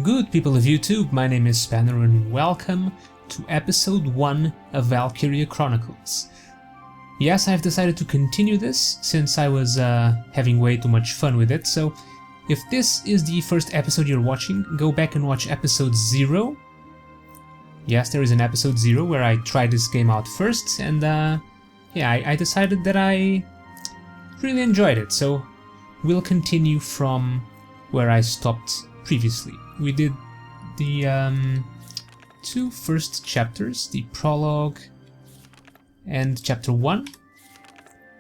Good people of YouTube, my name is Spanner and welcome to episode 1 of Valkyria Chronicles. Yes, I've decided to continue this since I was having way too much fun with it, so if this is the first episode you're watching, go back and watch episode 0. Yes, there is an episode 0 where I tried this game out first, and yeah, I decided that I really enjoyed it, so we'll continue from where I stopped previously. We did the 2 first chapters, the prologue and chapter 1,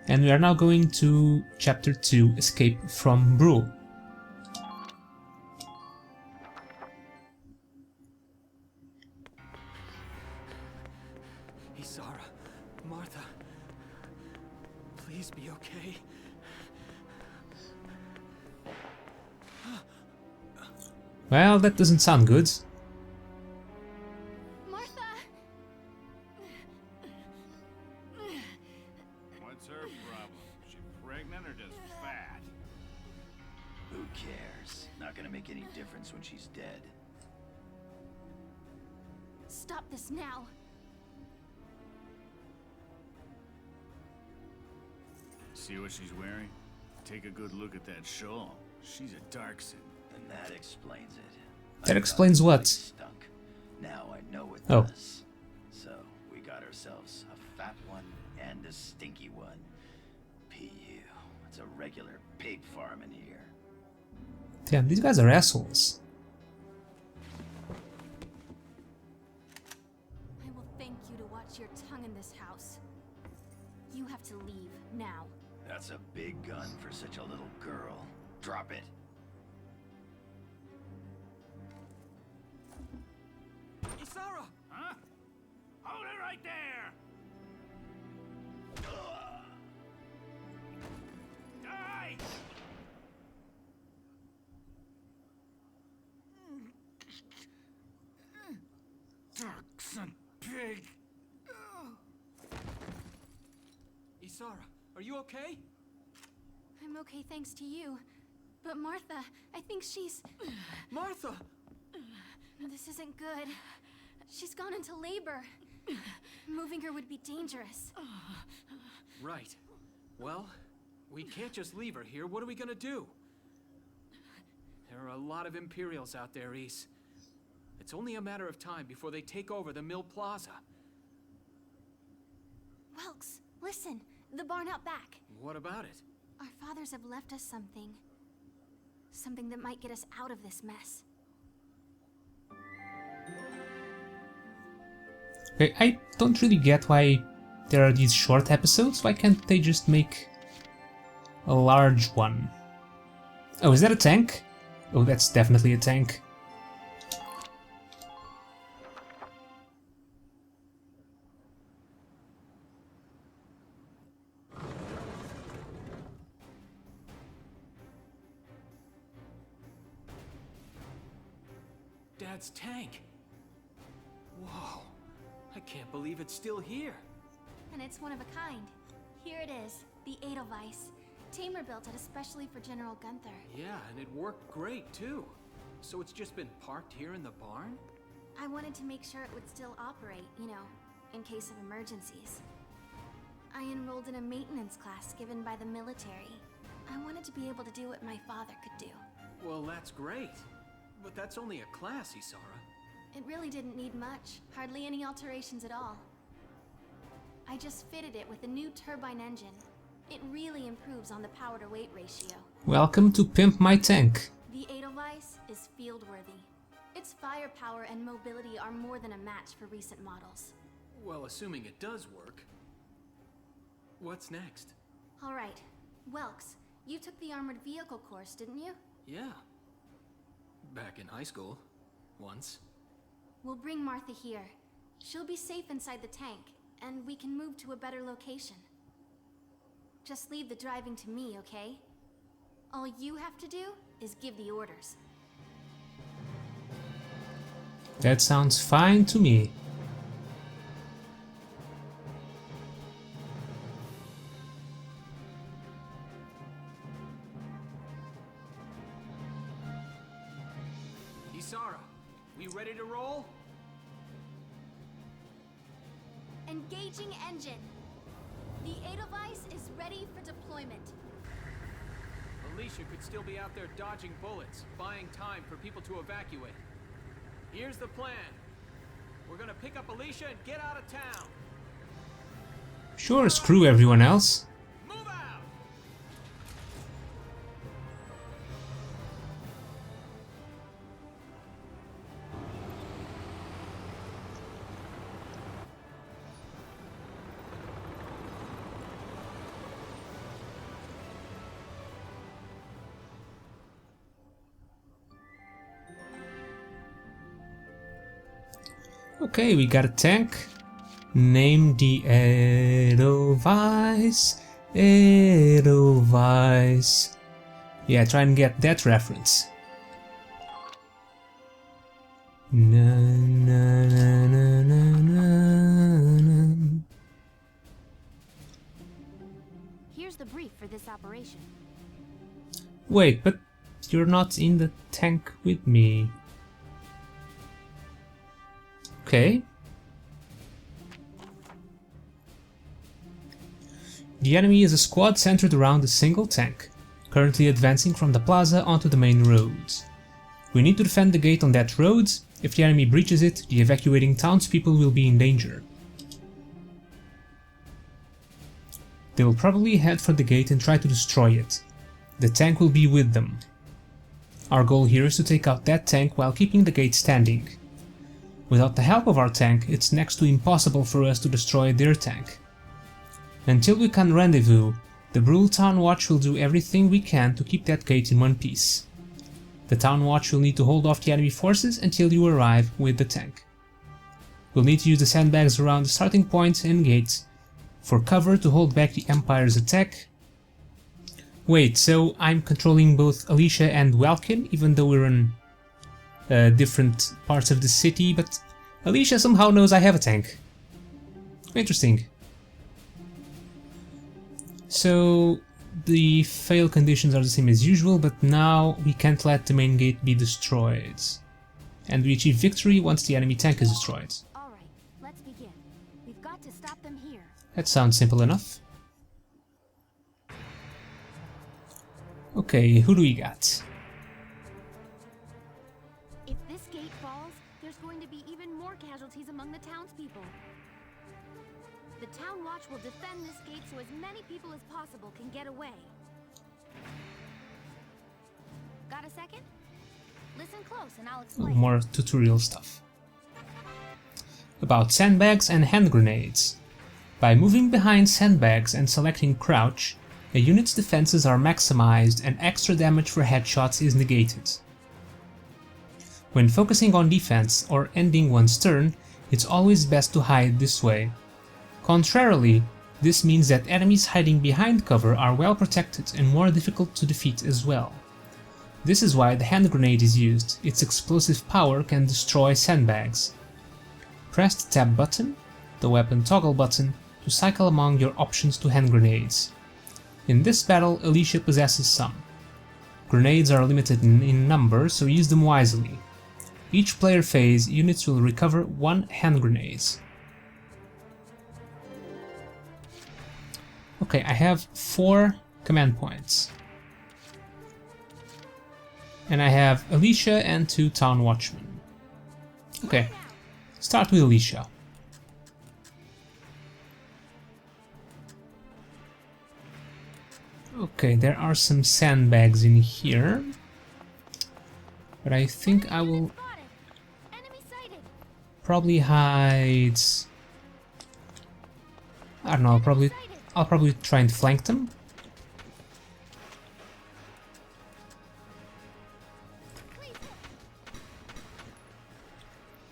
and we are now going to chapter 2, Escape from Bruhl. Isara, Martha, please be okay. Well, that doesn't sound good. Martha! What's her problem? She pregnant or just fat? Who cares? Not gonna make any difference when she's dead. Stop this now. See what she's wearing? Take a good look at that shawl. She's a Darkson. And that explains it. That explains what? Stunk. Now I know it Oh. does. So we got ourselves a fat one and a stinky one. PU. It's a regular pig farm in here. Damn, these guys are assholes. I will thank you to watch your tongue in this house. You have to leave now. That's a big gun for such a little girl. Drop it. Isara! Huh? Hold it right there! Die! Darkson pig! Isara, are you okay? I'm okay thanks to you. But Martha, I think she's... Martha! This isn't good. She's gone into labor. Moving her would be dangerous. Right. Well, we can't just leave her here. What are we gonna do? There are a lot of Imperials out there, Ys. It's only a matter of time before they take over the Mill Plaza. Welks, listen. The barn out back. What about it? Our fathers have left us something. Something that might get us out of this mess. Okay, I don't really get why there are these short episodes. Why can't they just make a large one? Oh, is that a tank? Oh, that's definitely a tank. Dad's tank. Whoa. I can't believe it's still here. And it's one of a kind. Here it is, the Edelweiss. Tamer built it especially for General Gunther. Yeah, and it worked great, too. So it's just been parked here in the barn? I wanted to make sure it would still operate, you know, in case of emergencies. I enrolled in a maintenance class given by the military. I wanted to be able to do what my father could do. Well, that's great. But that's only a class, Isara. It really didn't need much, hardly any alterations at all. I just fitted it with a new turbine engine. It really improves on the power-to-weight ratio. Welcome to Pimp My Tank. The Edelweiss is field-worthy. Its firepower and mobility are more than a match for recent models. Well, assuming it does work. What's next? All right, Welks, you took the armored vehicle course, didn't you? Yeah. Back in high school. Once. We'll bring Martha here. She'll be safe inside the tank, and we can move to a better location. Just leave the driving to me, okay? All you have to do is give the orders. That sounds fine to me. Isara, we ready to roll? Engaging engine. The Edelweiss is ready for deployment. Alicia could still be out there dodging bullets, buying time for people to evacuate. Here's the plan. We're gonna pick up Alicia and get out of town. Sure, screw everyone else. Move out! Okay, we got a tank. Named the Edelweiss. Edelweiss. Yeah, try and get that reference. Na, na, na, na, na, na. Here's the brief for this operation. Wait, but you're not in the tank with me. Okay. The enemy is a squad centered around a single tank, currently advancing from the plaza onto the main roads. We need to defend the gate on that road. If the enemy breaches it, the evacuating townspeople will be in danger. They will probably head for the gate and try to destroy it. The tank will be with them. Our goal here is to take out that tank while keeping the gate standing. Without the help of our tank, it's next to impossible for us to destroy their tank. Until we can rendezvous, the Bruhl Town Watch will do everything we can to keep that gate in one piece. The Town Watch will need to hold off the enemy forces until you arrive with the tank. We'll need to use the sandbags around the starting point and gate for cover to hold back the Empire's attack. Wait, so I'm controlling both Alicia and Welkin, even though we're in different parts of the city, but Alicia somehow knows I have a tank. Interesting. So the fail conditions are the same as usual, but now we can't let the main gate be destroyed. And we achieve victory once the enemy tank is destroyed. Alright, let's begin. We've got to stop them here. That sounds simple enough. Okay, who do we got? If this gate falls, there's going to be even more casualties among the townspeople. The Town Watch will defend this gate so as many people as possible can get away. Got a second? Listen close and I'll explain. More tutorial stuff. About sandbags and hand grenades. By moving behind sandbags and selecting crouch, a unit's defenses are maximized and extra damage for headshots is negated. When focusing on defense or ending one's turn, it's always best to hide this way. Contrarily, this means that enemies hiding behind cover are well protected and more difficult to defeat as well. This is why the hand grenade is used. Its explosive power can destroy sandbags. Press the tab button, the weapon toggle button, to cycle among your options to hand grenades. In this battle, Alicia possesses some. Grenades are limited in number, so use them wisely. Each player phase, units will recover 1 hand grenade. Okay, I have 4 command points. And I have Alicia and 2 Town Watchmen. Okay, start with Alicia. Okay, there are some sandbags in here. But I think I will probably hide... I don't know, I'll probably try and flank them.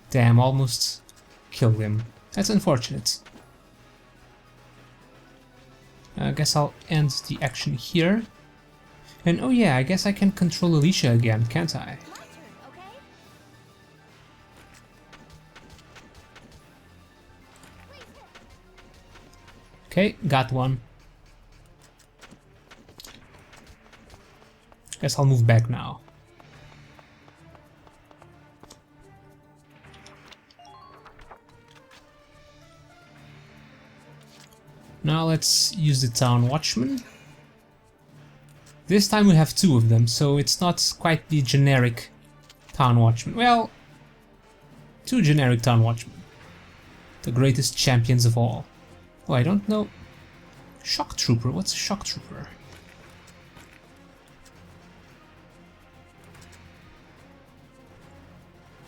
Damn, almost killed him. That's unfortunate. I guess I'll end the action here. And oh yeah, I guess I can control Alicia again, can't I? Okay, got one. Guess I'll move back now. Now let's use the town watchman. This time we have 2 of them, so it's not quite the generic town watchman. Well, 2 generic town watchmen. The greatest champions of all. Oh, I don't know. Shock trooper, what's a shock trooper?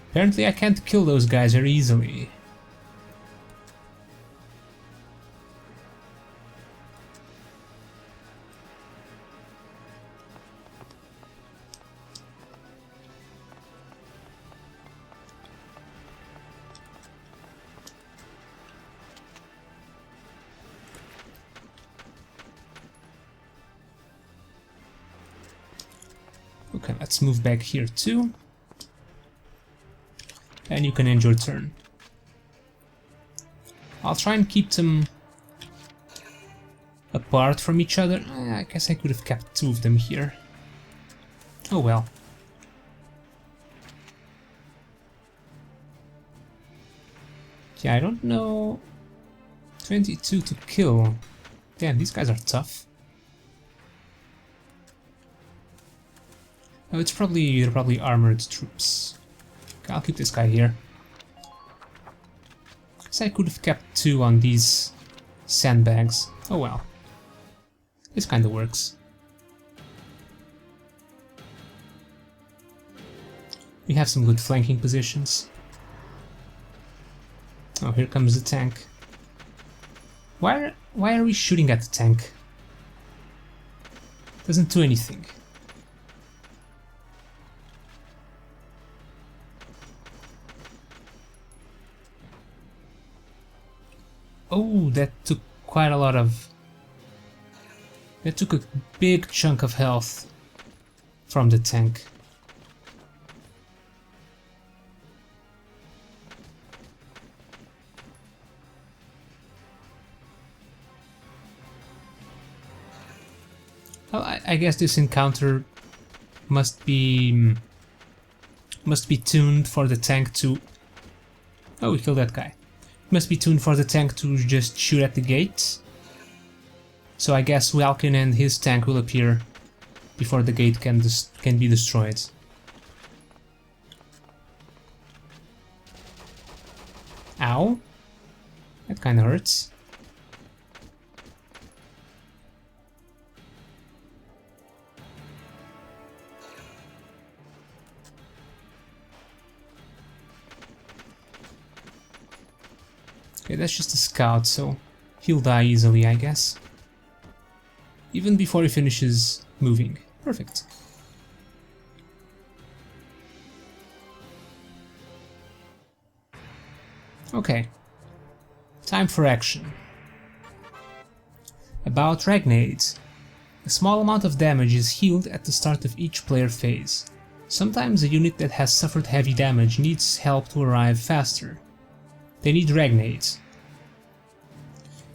Apparently I can't kill those guys very easily. Okay, let's move back here too. And you can end your turn. I'll try and keep them apart from each other. I guess I could have kept 2 of them here. Oh well. Yeah, I don't know. 22 to kill. Damn, these guys are tough. Oh, they're probably armored troops. Okay, I'll keep this guy here. Guess I could have kept 2 on these sandbags. Oh well. This kinda works. We have some good flanking positions. Oh, here comes the tank. Why are we shooting at the tank? Doesn't do anything. Oh, that took quite a lot of... That took a big chunk of health from the tank. Well, I guess this encounter must be tuned for the tank to... Oh, we killed that guy. Must be tuned for the tank to just shoot at the gate. So I guess Welkin and his tank will appear before the gate can be destroyed. Ow. That kinda hurts. Okay, that's just a scout, so he'll die easily, I guess. Even before he finishes moving. Perfect. Okay. Time for action. About Ragnades. A small amount of damage is healed at the start of each player phase. Sometimes a unit that has suffered heavy damage needs help to arrive faster. They need Ragnades.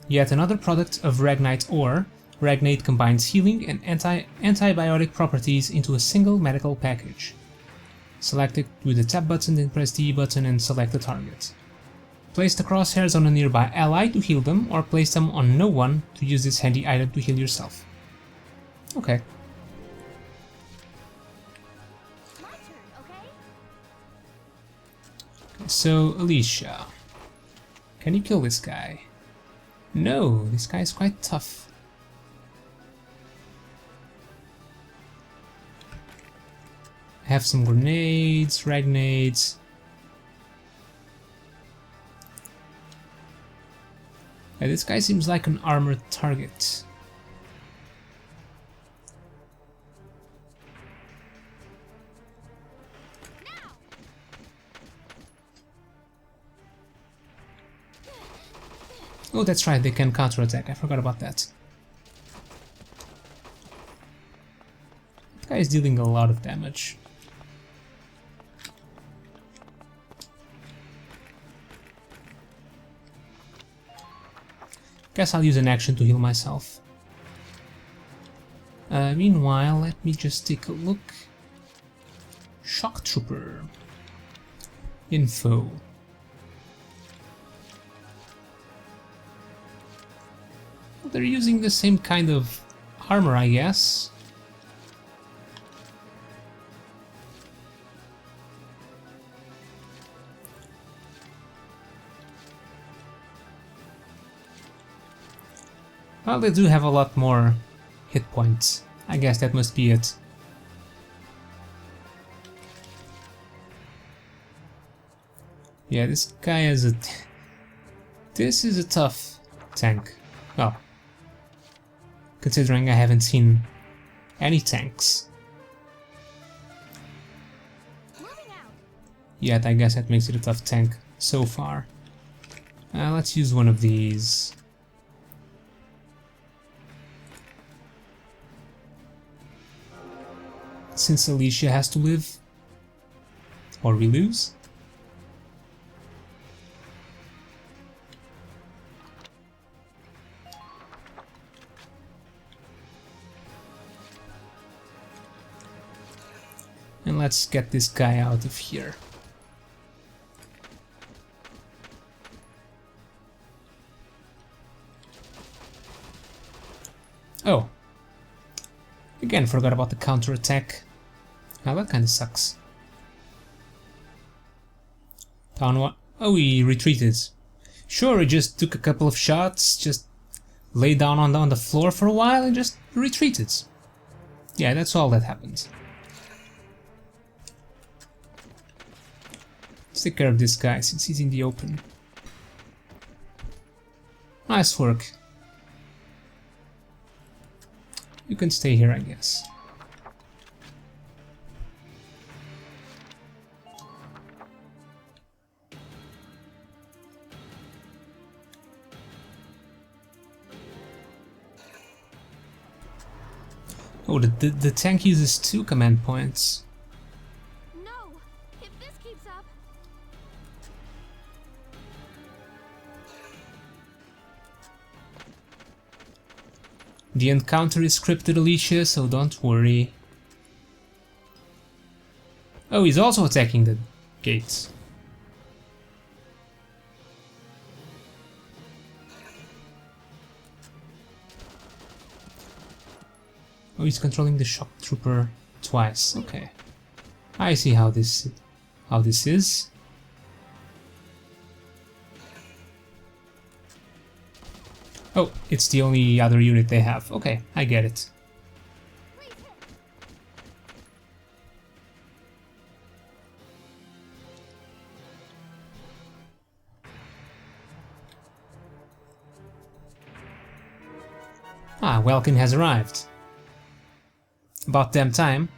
Yet another product of Ragnite ore, Ragnade combines healing and antibiotic properties into a single medical package. Select it with the tab button, then press the E button and select the target. Place the crosshairs on a nearby ally to heal them, or place them on no one to use this handy item to heal yourself. Okay. My turn, okay? So, Alicia. Can you kill this guy? No, this guy is quite tough. I have some grenades, ragnades. Yeah, this guy seems like an armored target. Oh, that's right, they can counterattack. I forgot about that. That guy is dealing a lot of damage. Guess I'll use an action to heal myself. Meanwhile, let me just take a look. Shock Trooper. Info. they're using the same kind of armor, I guess. Well, they do have a lot more hit points. I guess that must be it. Yeah, this guy is a... This is a tough tank. Well, considering I haven't seen any tanks yet, I guess that makes it a tough tank so far. Let's use one of these. Since Alicia has to live, or we lose. And let's get this guy out of here. Oh. Again, forgot about the counterattack. Now that kinda sucks. Down one. Oh, he retreated. Sure, he just took a couple of shots, just lay down on the floor for a while and just retreated. Yeah, that's all that happened. Let's take care of this guy since he's in the open. Nice work. You can stay here, I guess. Oh, the tank uses 2 command points. No! If this keeps up... The encounter is scripted, Alicia, so don't worry. Oh, he's also attacking the gates. Oh, he's controlling the shock trooper twice. Okay, I see how this is. Oh, it's the only other unit they have. Okay, I get it. Ah, Welkin has arrived. About damn time.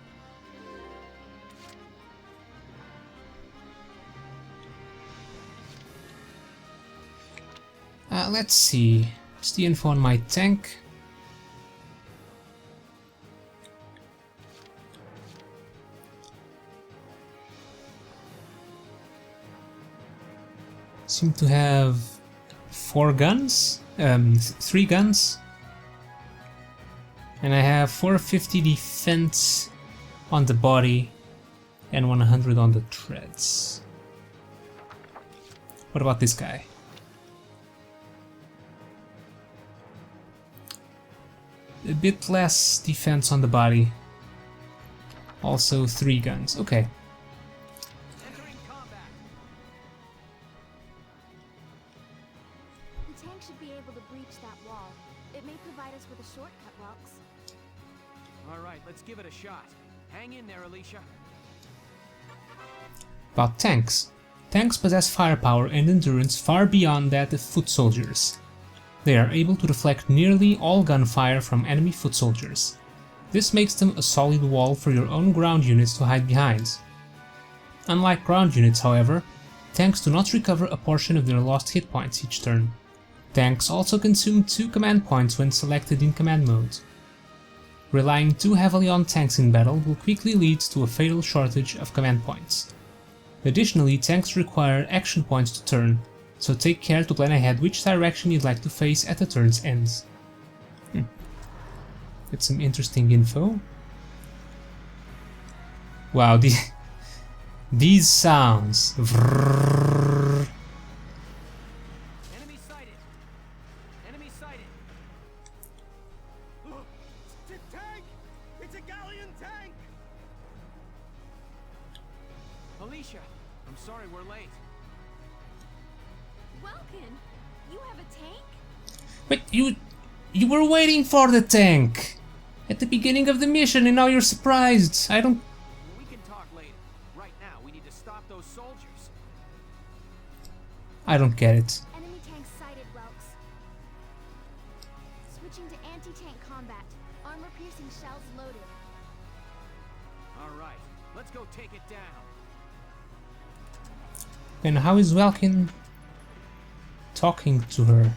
Let's see. What's the info on my tank? Seem to have 4 guns? 3 guns? And I have 450 defense on the body and 100 on the treads. What about this guy? A bit less defense on the body. Also 3 guns. Okay. Entering combat. The tank should be able to breach that wall. It may provide us with a shortcut, Welks. Alright, let's give it a shot. Hang in there, Alicia. About tanks. Tanks possess firepower and endurance far beyond that of foot soldiers. They are able to deflect nearly all gunfire from enemy foot soldiers. This makes them a solid wall for your own ground units to hide behind. Unlike ground units, however, tanks do not recover a portion of their lost hit points each turn. Tanks also consume 2 command points when selected in command mode. Relying too heavily on tanks in battle will quickly lead to a fatal shortage of command points. Additionally, tanks require action points to turn, so take care to plan ahead which direction you'd like to face at the turn's end. That's some interesting info. Wow, these sounds. Enemy sighted. Enemy sighted. Alicia, I'm sorry we're late. Welcome. You have a tank? But you were waiting for the tank at the beginning of the mission, and now you're surprised. I don't. We can talk later. Right now, we need to stop those soldiers. I don't get it. Enemy tank sighted, Welks. Switching to anti-tank combat. Armor-piercing shells loaded. All right, let's go take it down. And how is Welkin talking to her?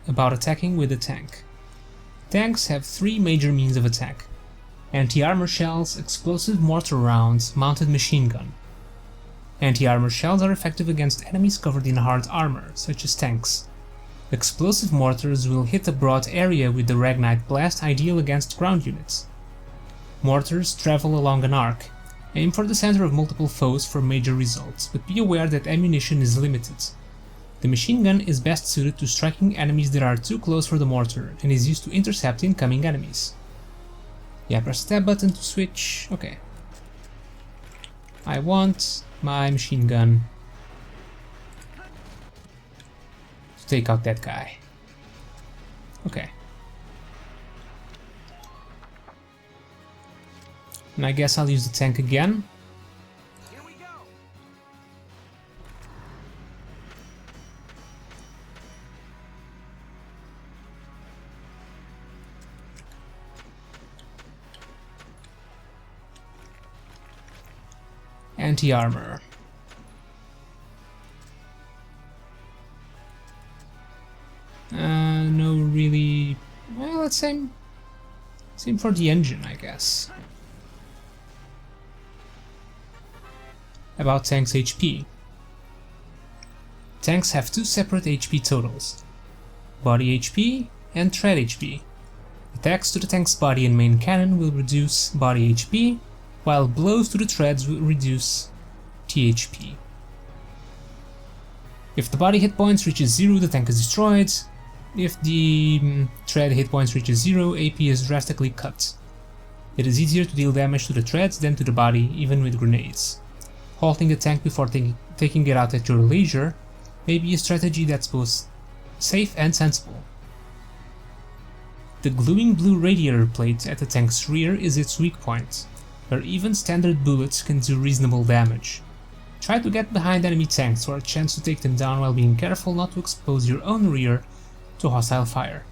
About attacking with a tank. Tanks have three major means of attack: anti-armor shells, explosive mortar rounds, mounted machine gun. Anti-armor shells are effective against enemies covered in hard armor, such as tanks. Explosive mortars will hit a broad area with the Ragnite blast, ideal against ground units. Mortars travel along an arc. Aim for the center of multiple foes for major results, but be aware that ammunition is limited. The machine gun is best suited to striking enemies that are too close for the mortar, and is used to intercept incoming enemies. Yeah, press tab button to switch. Okay. I want my machine gun to take out that guy. Okay. And I guess I'll use the tank again. Here we go. Anti-armor. No really... Well, let's aim for the engine, I guess. About tanks' HP. Tanks have two separate HP totals: body HP and tread HP. Attacks to the tank's body and main cannon will reduce body HP, while blows to the treads will reduce THP. If the body hit points reaches 0, the tank is destroyed. If the tread hit points reaches 0, AP is drastically cut. It is easier to deal damage to the treads than to the body, even with grenades. Halting the tank before taking it out at your leisure may be a strategy that's both safe and sensible. The glowing blue radiator plate at the tank's rear is its weak point, where even standard bullets can do reasonable damage. Try to get behind enemy tanks for a chance to take them down while being careful not to expose your own rear to hostile fire.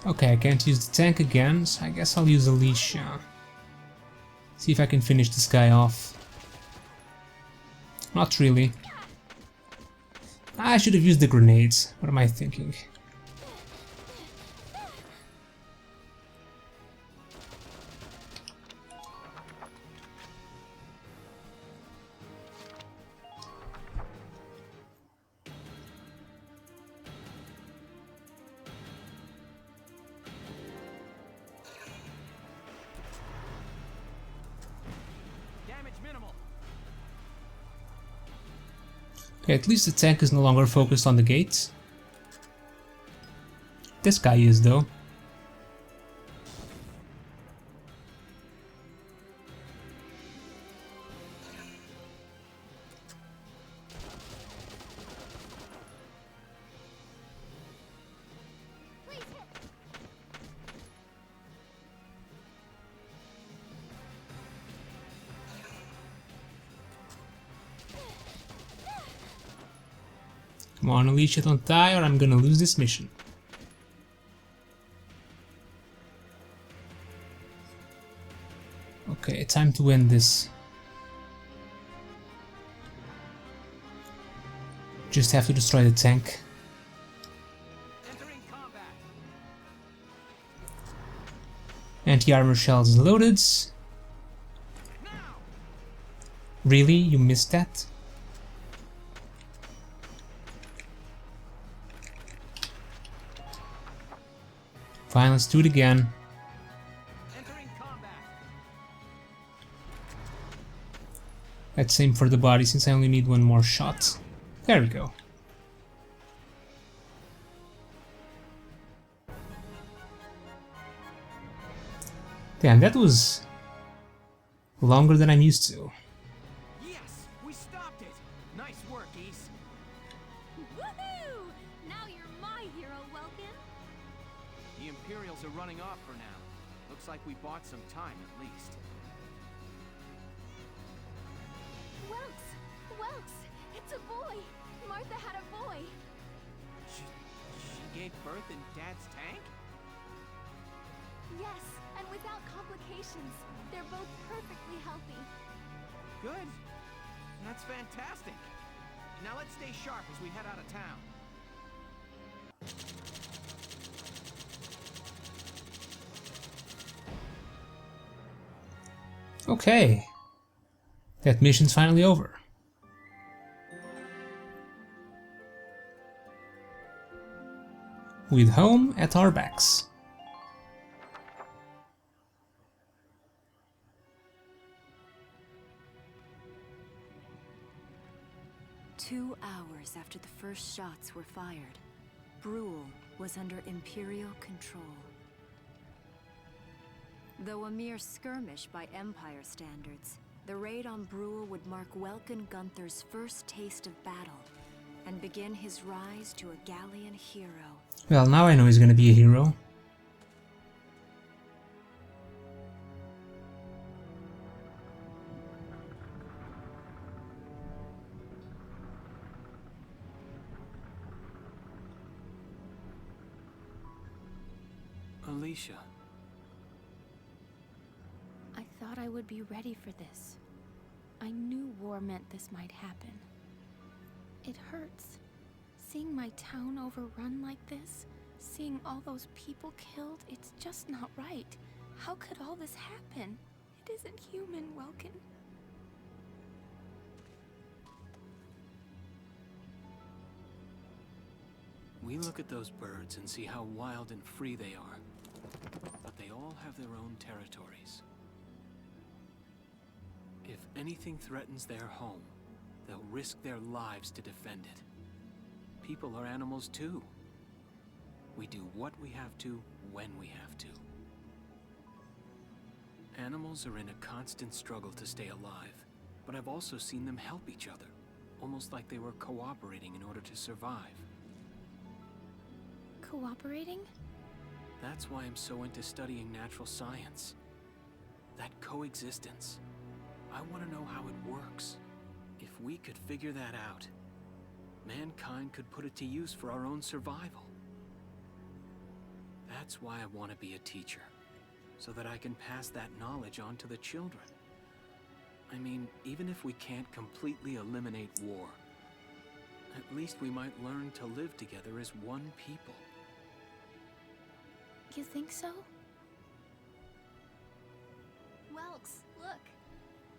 Okay, I can't use the tank again, so I guess I'll use Alicia. See if I can finish this guy off. Not really. I should have used the grenades. What am I thinking? Okay, at least the tank is no longer focused on the gates. This guy is, though. Come on, Alicia, don't die or I'm gonna lose this mission. Okay, time to win this. Just have to destroy the tank. Entering combat. Anti-armor shells loaded. Now. Really? You missed that? Fine, let's do it again. Entering combat. Let's aim for the body since I only need one more shot. There we go. Damn, that was longer than I'm used to. Yes, we stopped it. Nice work, East. Woohoo! Now you're my hero, Welkin. The Imperials are running off for now. Looks like we bought some time at least. Welks, it's a boy. Martha had a boy. She gave birth in Dad's tank? Yes, and without complications. They're both perfectly healthy. Good. That's fantastic. Now let's stay sharp as we head out of town. Okay. That mission's finally over. With home at our backs. Two hours after the first shots were fired, Bruhl was under Imperial control. Though a mere skirmish by Empire standards, the raid on Bruhl would mark Welkin Gunther's first taste of battle and begin his rise to a Gallian hero. Well, now I know he's gonna be a hero. Alicia. I thought I would be ready for this. I knew war meant this might happen. It hurts. Seeing my town overrun like this, seeing all those people killed, it's just not right. How could all this happen? It isn't human, Welkin. We look at those birds and see how wild and free they are. But they all have their own territories. If anything threatens their home, they'll risk their lives to defend it. People are animals too. We do what we have to, when we have to. Animals are in a constant struggle to stay alive, but I've also seen them help each other, almost like they were cooperating in order to survive. Cooperating? That's why I'm so into studying natural science. That coexistence. I want to know how it works. If we could figure that out, mankind could put it to use for our own survival. That's why I want to be a teacher, so that I can pass that knowledge on to the children. I mean, even if we can't completely eliminate war, at least we might learn to live together as one people. You think so? Welks, look.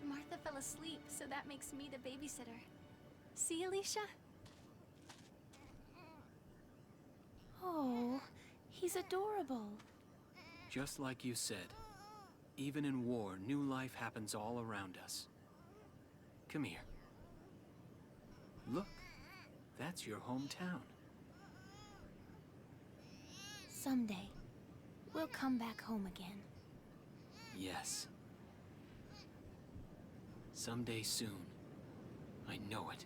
Martha fell asleep, so that makes me the babysitter. See, Alicia? Oh, he's adorable. Just like you said, even in war, new life happens all around us. Come here. Look, that's your hometown. Someday, we'll come back home again. Yes. Someday soon. I know it.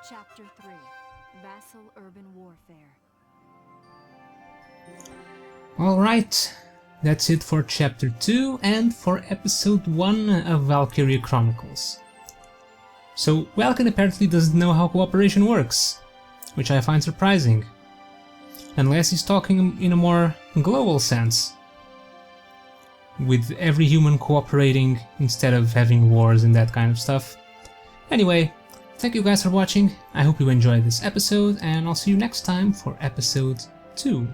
Chapter 3. Vassal Urban Warfare. Alright, that's it for Chapter 2 and for Episode 1 of Valkyria Chronicles. So, Welkin apparently doesn't know how cooperation works, which I find surprising. Unless he's talking in a more global sense, with every human cooperating instead of having wars and that kind of stuff. Anyway, thank you guys for watching, I hope you enjoyed this episode, and I'll see you next time for Episode 2.